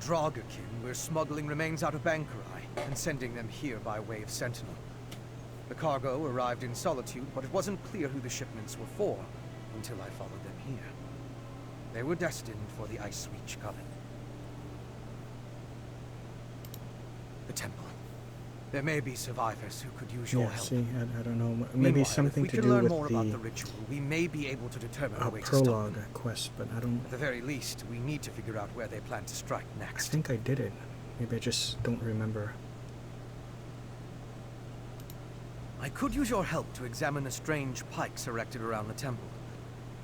Draugr-kin were smuggling remains out of Bankerai and sending them here by way of Sentinel. The cargo arrived in Solitude, but it wasn't clear who the shipments were for until I followed them here. They were destined for the Icereach Coven. The temple. There may be survivors who could use your help. See, I don't know. Maybe Meanwhile, something if to we can do learn with more about the ritual, we may be able to determine a way to stop prologue them. quest, but I don't. At the very least, we need to figure out where they plan to strike next. I think I did it. Maybe I just don't remember. I could use your help to examine the strange pikes erected around the temple.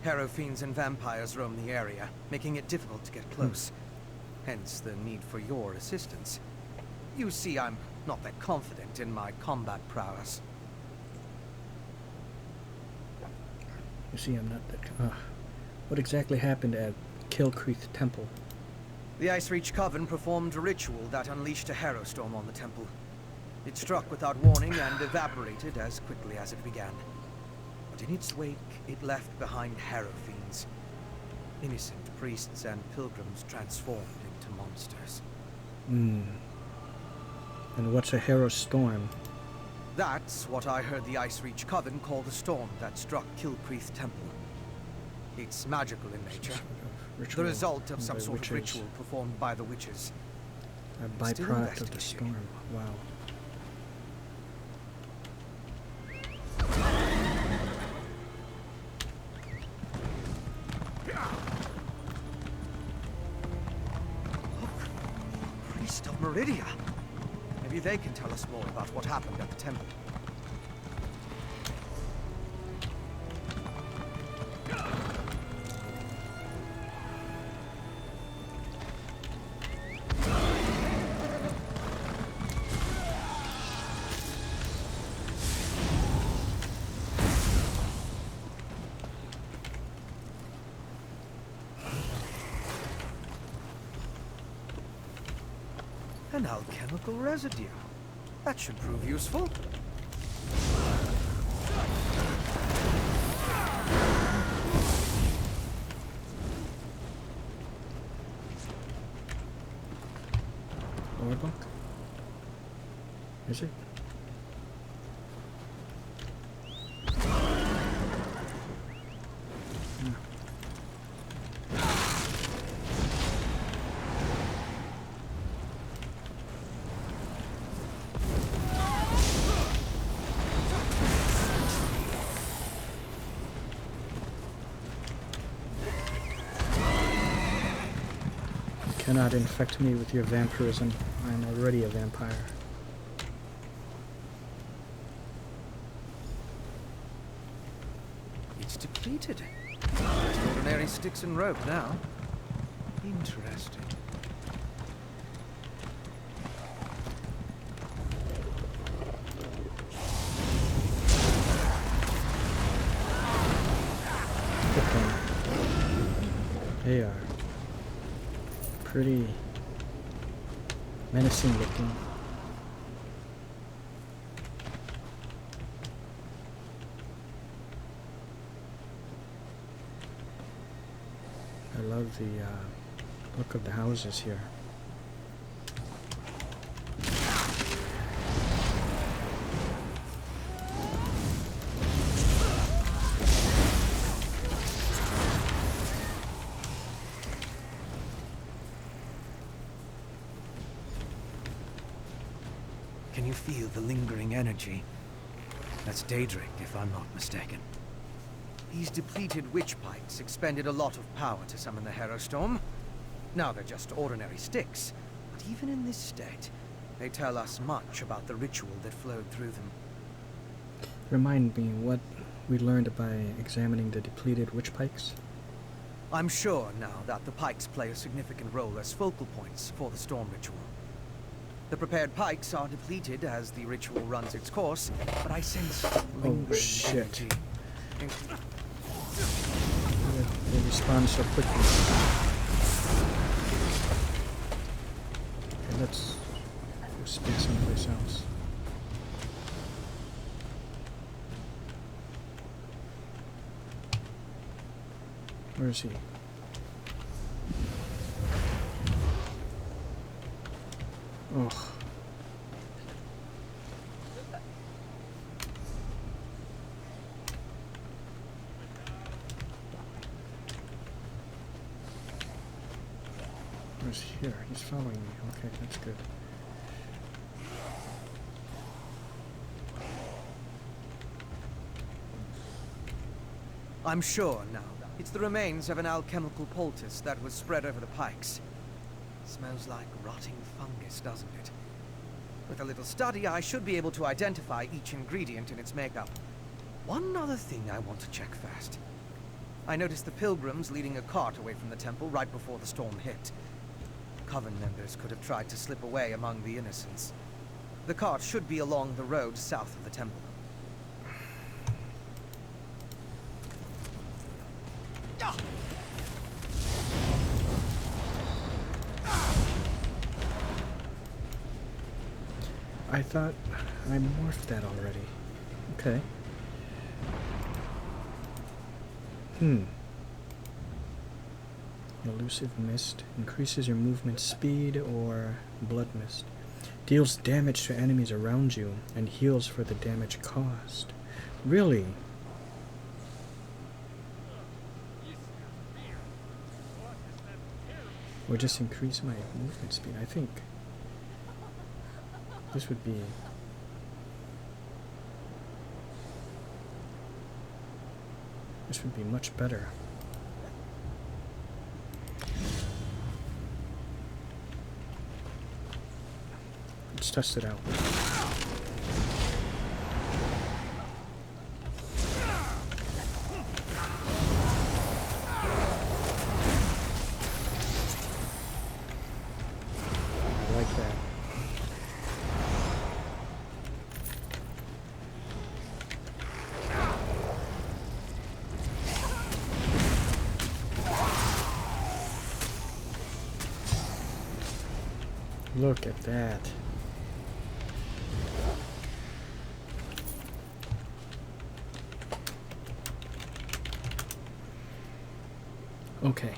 Harrow Fiends and vampires roam the area, making it difficult to get close. Hence the need for your assistance. You see, I'm not that confident in my combat prowess. You see, I'm not that. What exactly happened at Kilcreath Temple? The Icereach Coven performed a ritual that unleashed a Harrow Storm on the temple. It struck without warning and evaporated as quickly as it began. But in its wake, it left behind Harrow Fiends. Innocent priests and pilgrims transformed into monsters. And what's a Harrow Storm? That's what I heard the Icereach Coven call the storm that struck Kilcreath Temple. It's magical in nature. The result of some sort of ritual performed by the witches. A byproduct of the storm. Wow. Look, Priest of Meridia. Maybe they can tell us more about what happened at the temple. An alchemical residue. That should prove useful. Lore book? Is it? Cannot infect me with your vampirism. I am already a vampire. It's depleted. Just ordinary sticks and rope now. Interesting. They are pretty menacing looking. I love the look of the houses here. Can you feel the lingering energy? That's Daedric, if I'm not mistaken. These depleted witch pikes expended a lot of power to summon the Harrowstorm. Now they're just ordinary sticks, but even in this state, they tell us much about the ritual that flowed through them. Remind me what we learned by examining the depleted witch pikes? I'm sure now that the pikes play a significant role as focal points for the storm ritual. The prepared pikes are depleted as the ritual runs its course, but I sense lingering energy. They respond so quickly. Okay, let's go speak someplace else. Where is he? Oh. Where's here? He's following me. Okay, that's good. I'm sure now that it's the remains of an alchemical poultice that was spread over the pikes. Smells like rotting fungus, doesn't it? With a little study, I should be able to identify each ingredient in its makeup. One other thing I want to check first. I noticed the pilgrims leading a cart away from the temple right before the storm hit. Coven members could have tried to slip away among the innocents. The cart should be along the road south of the temple. I thought I morphed that already. Okay. Elusive mist increases your movement speed, or blood mist deals damage to enemies around you and heals for the damage caused. Really? Or just increase my movement speed? I think this would be much better. Let's test it out. I like that. Look at that. Okay,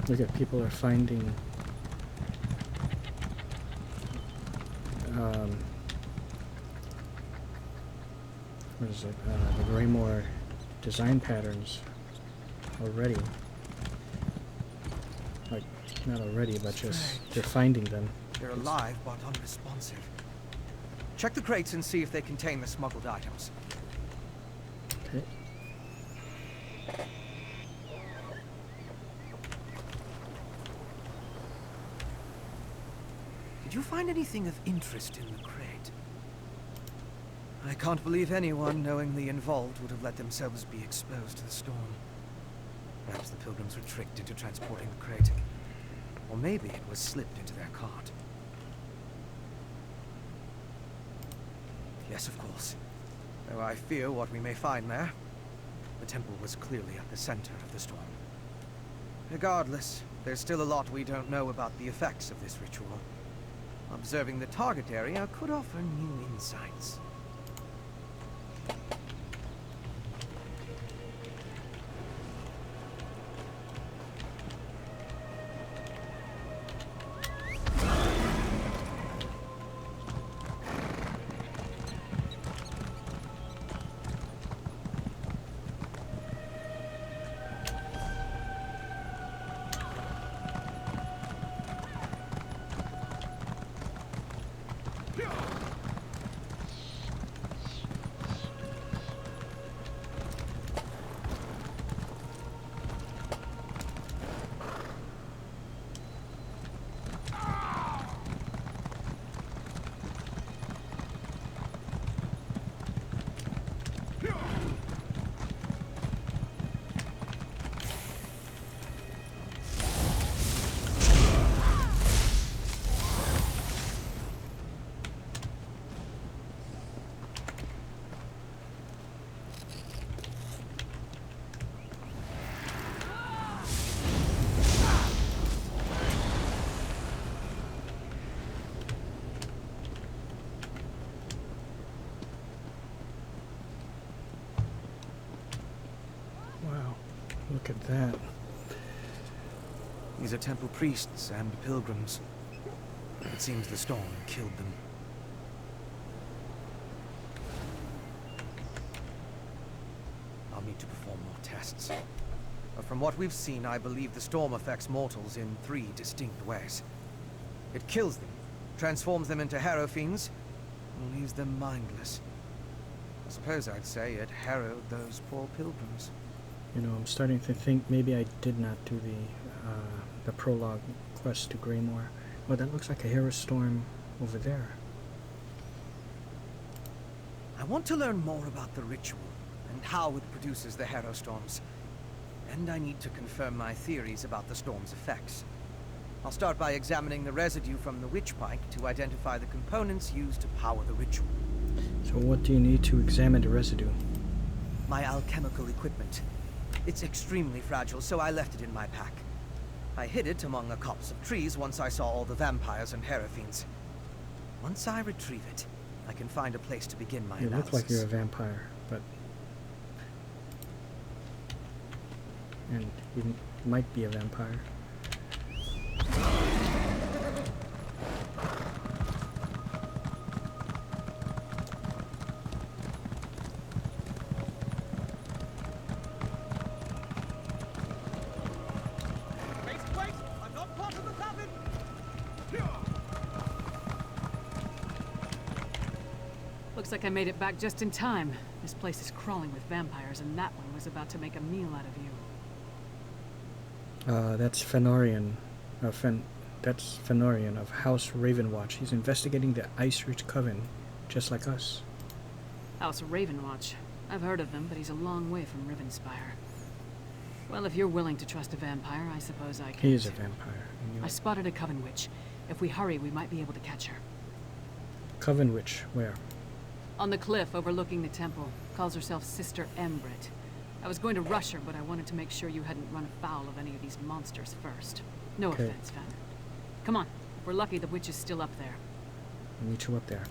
look at people are finding what is it? The Greymoor design patterns already. Like, not already, but just they're finding them. They're alive but unresponsive. Check the crates and see if they contain the smuggled items. Okay. Did you find anything of interest in the crate? I can't believe anyone knowingly involved would have let themselves be exposed to the storm. Perhaps the pilgrims were tricked into transporting the crate. Or maybe it was slipped into their cart. Yes, of course. Though I fear what we may find there. The temple was clearly at the center of the storm. Regardless, there's still a lot we don't know about the effects of this ritual. Observing the target area could offer new insights. Look at that. These are temple priests and pilgrims. It seems the storm killed them. I'll need to perform more tests. But from what we've seen, I believe the storm affects mortals in 3 distinct ways. It kills them, transforms them into harrow fiends, and leaves them mindless. I suppose I'd say it harrowed those poor pilgrims. You know, I'm starting to think maybe I did not do the prologue quest to Greymoor. Oh, that looks like a hero storm over there. I want to learn more about the ritual and how it produces the harrow storms. And I need to confirm my theories about the storm's effects. I'll start by examining the residue from the witch pike to identify the components used to power the ritual. So what do you need to examine the residue? My alchemical equipment. It's extremely fragile, so I left it in my pack. I hid it among a copse of trees once I saw all the vampires and harrow fiends. Once I retrieve it, I can find a place to begin my analysis. You look like you're a vampire, but... And you might be a vampire. Looks like I made it back just in time. This place is crawling with vampires, and that one was about to make a meal out of you. That's Fenorian. That's Fenorian of House Ravenwatch. He's investigating the Ice Reach Coven, just like us. House Ravenwatch. I've heard of them, but he's a long way from Rivenspire. Well, if you're willing to trust a vampire, I suppose I can. He is a vampire. I spotted a Coven Witch. If we hurry, we might be able to catch her. Coven Witch? Where? On the cliff overlooking the temple. Calls herself Sister Embrit. I was going to rush her, but I wanted to make sure you hadn't run afoul of any of these monsters first. No offense, Fen. Come on. If we're lucky, the witch is still up there. I'll meet you up there.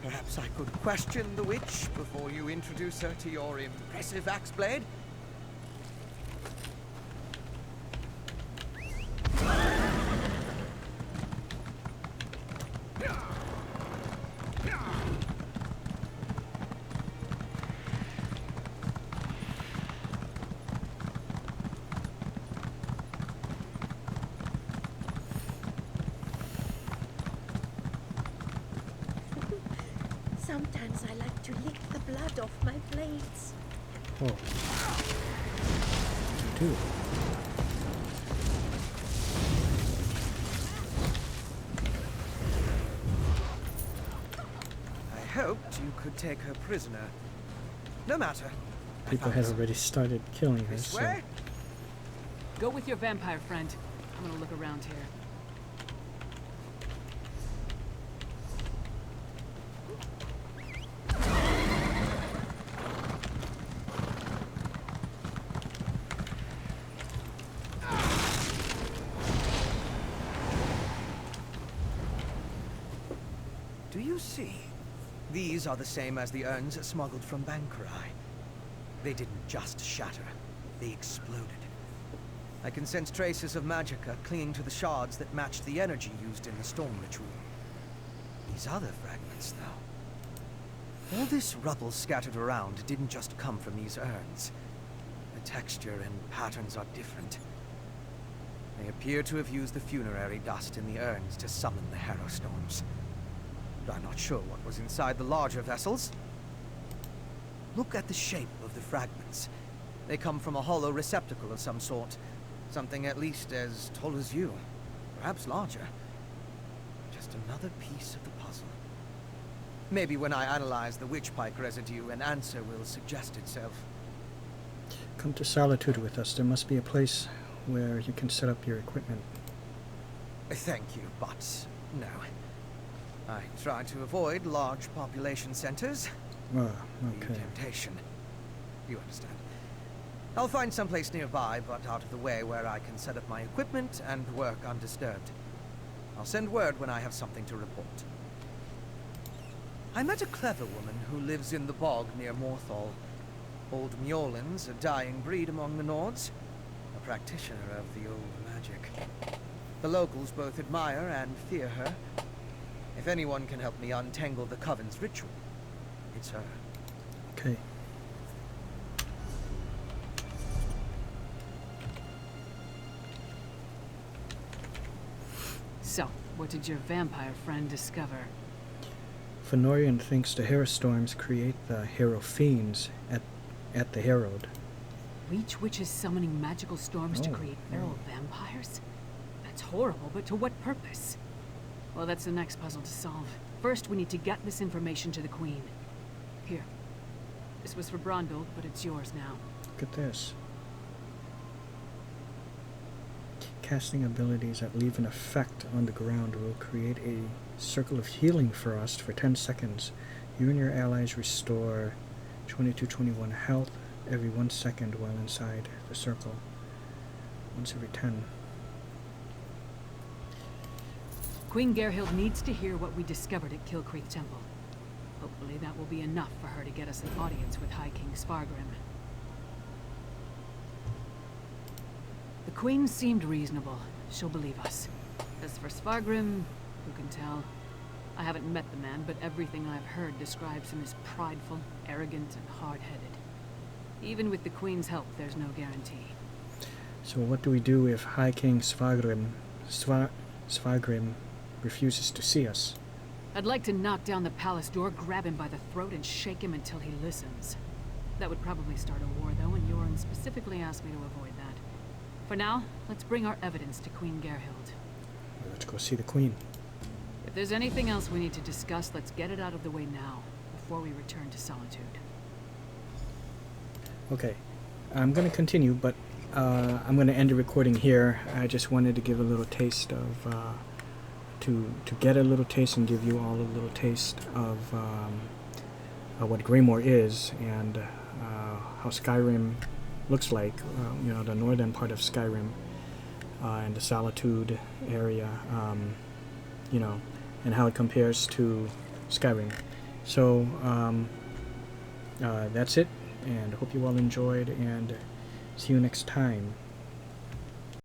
Perhaps I could question the witch before you introduce her to your impressive axe blade? Sometimes I like to lick the blood off my blades. Oh. You do. I hoped you could take her prisoner. No matter. People had already started killing her, so... Go with your vampire friend. I'm gonna look around here. you see? These are the same as the urns smuggled from Bankarai. They didn't just shatter, they exploded. I can sense traces of magicka clinging to the shards that match the energy used in the storm ritual. These other fragments, though. All this rubble scattered around didn't just come from these urns. The texture and patterns are different. They appear to have used the funerary dust in the urns to summon the Harrow Storms. But I'm not sure what was inside the larger vessels. Look at the shape of the fragments. They come from a hollow receptacle of some sort. Something at least as tall as you. Perhaps larger. Just another piece of the puzzle. Maybe when I analyze the witchpike residue, an answer will suggest itself. Come to Solitude with us. There must be a place where you can set up your equipment. Thank you, but no. I try to avoid large population centers. Ah, okay. The temptation. You understand. I'll find someplace nearby, but out of the way where I can set up my equipment and work undisturbed. I'll send word when I have something to report. I met a clever woman who lives in the bog near Morthal. Old Mjolnir's a dying breed among the Nords. A practitioner of the old magic. The locals both admire and fear her. If anyone can help me untangle the Coven's ritual, it's her. Okay. So, what did your vampire friend discover? Fenorian thinks the Harrow Storms create the Harrow Fiends at the Herald. Leech witches summoning magical storms to create feral vampires? That's horrible, but to what purpose? Well, that's the next puzzle to solve. First, we need to get this information to the Queen. Here. This was for Brondel, but it's yours now. Look at this. Casting abilities that leave an effect on the ground will create a circle of healing for us for 10 seconds. You and your allies restore 22-21 health every 1 second while inside the circle. Once every 10. Queen Gerhild needs to hear what we discovered at Kill Creek Temple. Hopefully that will be enough for her to get us an audience with High King Sfargrim. The Queen seemed reasonable. She'll believe us. As for Sfargrim, who can tell? I haven't met the man, but everything I've heard describes him as prideful, arrogant, and hard-headed. Even with the Queen's help, there's no guarantee. So what do we do if High King Sfargrim refuses to see us? I'd like to knock down the palace door, grab him by the throat, and shake him until he listens. That would probably start a war, though, and Yoren specifically asked me to avoid that. For now, let's bring our evidence to Queen Gerhild. Well, let's go see the Queen. If there's anything else we need to discuss, let's get it out of the way now, before we return to Solitude. Okay, I'm going to continue, but I'm going to end the recording here. I just wanted to give a little taste of, to get a little taste and give you all a little taste of what Greymoor is and how Skyrim looks like, you know, the northern part of Skyrim and the Solitude area, you know, and how it compares to Skyrim. So that's it, and I hope you all enjoyed, and see you next time.